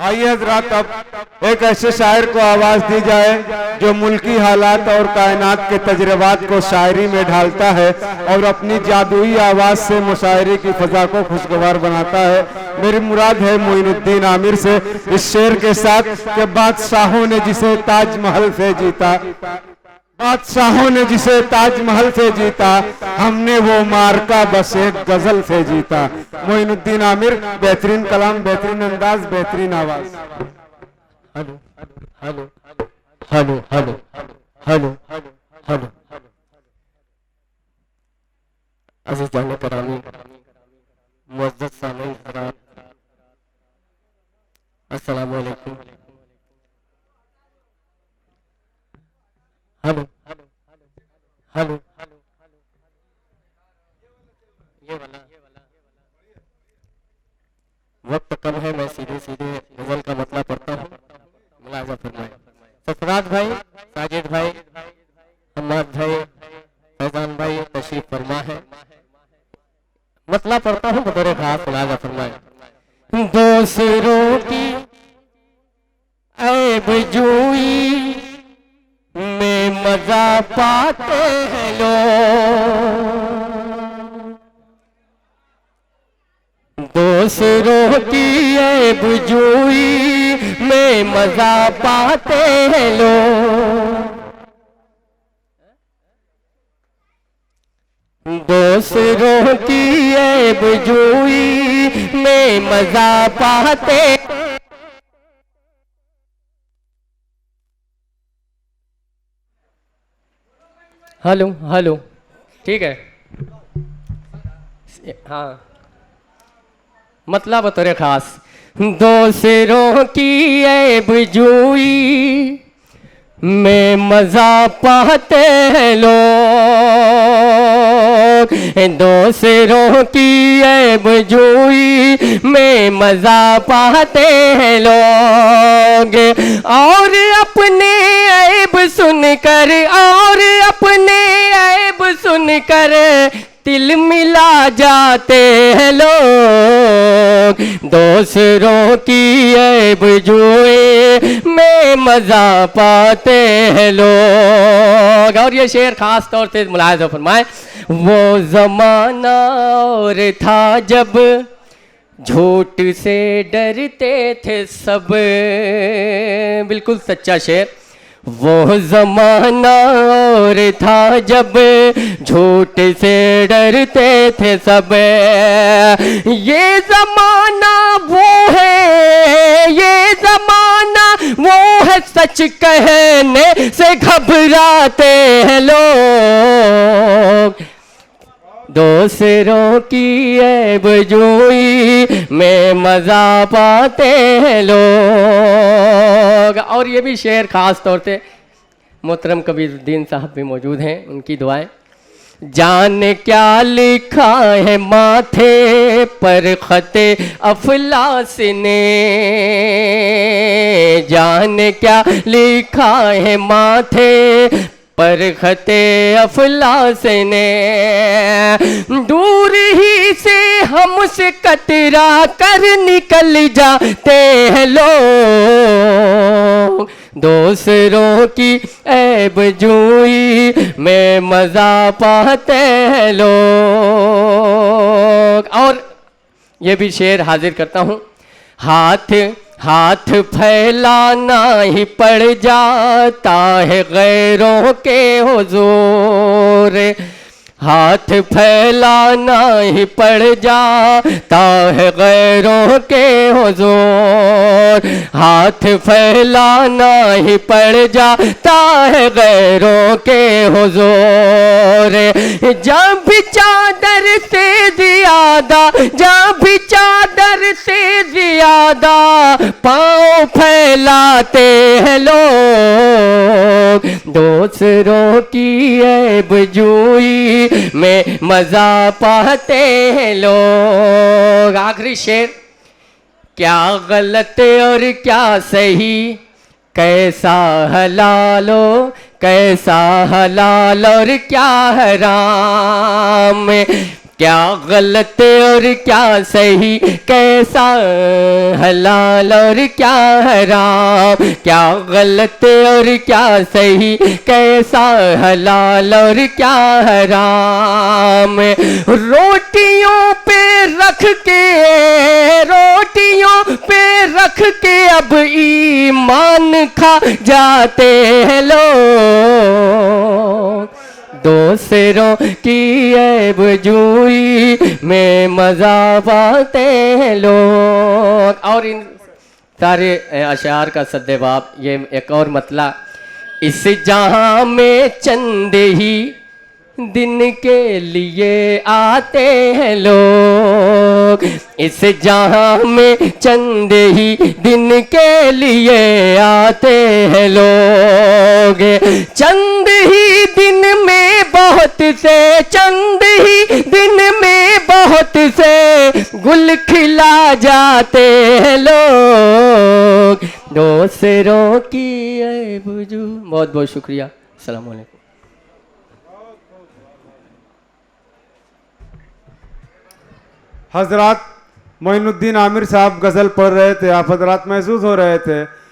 आइए हजरात, अब एक ऐसे शायर को आवाज दी जाए जो मुल्की हालात और कायनात के तजर्बात को शायरी में ढालता है और अपनी जादुई आवाज से मुशायरे की फजा को खुशगवार बनाता है। मेरी मुराद है मोइनुद्दीन आमिर से इस शेर के साथ कि बादशाहों ने जिसे ताजमहल से जीता, बादशाहों ने जिसे ताजमहल से जीता, हमने वो मार्का बस एक गजल से जीता। मोइनुद्दीन आमिर, बेहतरीन कलाम, बेहतरीन अंदाज, बेहतरीन आवाज। Hello hello hello hello hello hello अजीज जाने करामी, मुअज़्ज़ज़ सामीन हज़रात, अस्सलामु अलैकुम। हेलो हेलो ये वाला वक्त कम है, मैं सीधे सीधे गजल का मतलब पढ़ता हूँ, मुलाज़ा फरमाएं। सरफराज भाई, साजिद भाई, हम्माद भाई, फैजान भाई तशरीफ फरमा है। मतलब पढ़ता हूँ बतौर खास, मुलाज़ा फरमाएं। दूसरों की ऐब जुई में मजा पाते हैं लोग, दूसरों की ऐब जुई में मजा पाते हैं लोग, दूसरों की ऐब जुई में मजा पाते। हेलो हेलो ठीक है, हाँ मतलब बतौर खास। दूसरों की ऐब जुई में मजा पाते हैं लोग, दूसरों की ऐब जुई में मजा पाते हैं लोग, और अपने ऐब सुनकर, और अपने ऐब सुनकर तिल मिला जाते हैं लोग, दूसरों की ऐब जुए में मजा पाते हैं लोग। और ये शेर खास तौर से मुलाहिज़ा फरमाएं। वो जमाना और था जब झूठ से डरते थे सब, बिल्कुल सच्चा शेर। वो जमाना और था जब झूठ से डरते थे सब, ये जमाना वो है, ये जमाना वो है, सच कहने से घबराते हैं लोग, दूसरों की ऐब जुई में मजा पाते हैं लोग। और ये भी शेर खास तौर से मोहतरम कबीरुद्दीन साहब भी मौजूद हैं, उनकी दुआएं। जाने क्या लिखा है माथे पर खते अफलास ने, जाने क्या लिखा है माथे पर खते अफलास ने, दूर ही से हमसे कतरा कर निकल जाते हैं लोग, दूसरों की ऐब जुई में मजा पाते हैं लोग। और ये भी शेर हाजिर करता हूँ। हाथ हाथ फैलाना ही पड़ जाता है गैरों के हुजूर, हाथ फैलाना ही पड़ जाता है गैरों के हुजूर, हाथ फैलाना ही पड़ जाता है गैरों के हुजूर, जब भी चादर से ज्यादा, जब भी चादर से ज्यादा पाँव फैलाते हैं लोग, दूसरों की ऐब जुई में मजा पाते हैं लोग। आखिरी शेर। क्या गलत और क्या सही, कैसा हलालो कैसा हलाल और क्या हराम, क्या गलत और क्या सही, कैसा हलाल और क्या हराम, क्या गलत और क्या सही, कैसा हलाल और क्या हराम। रोटियों पे रख के, रोटियों पे रख के अब ईमान खा जाते हैं लोग। दूसरों की ऐबजूई में मजा पाते हैं लोग। और इन सारे अशार का सद्देबाब ये एक और मतला, इस जहां में चंद ही दिन के लिए आते हैं लोग, इस जहां में चंद ही दिन के लिए आते हैं लोग। चंद ही दिन में बहुत से, चंद ही दिन में बहुत से गुल खिला जाते हैं लोग। दूसरों की ऐबजू। बहुत बहुत शुक्रिया। अस्सलाम वालेकुम। हजरात मोइनुद्दीन आमिर साहब गज़ल पढ़ रहे थे, आप हजरात महसूस हो रहे थे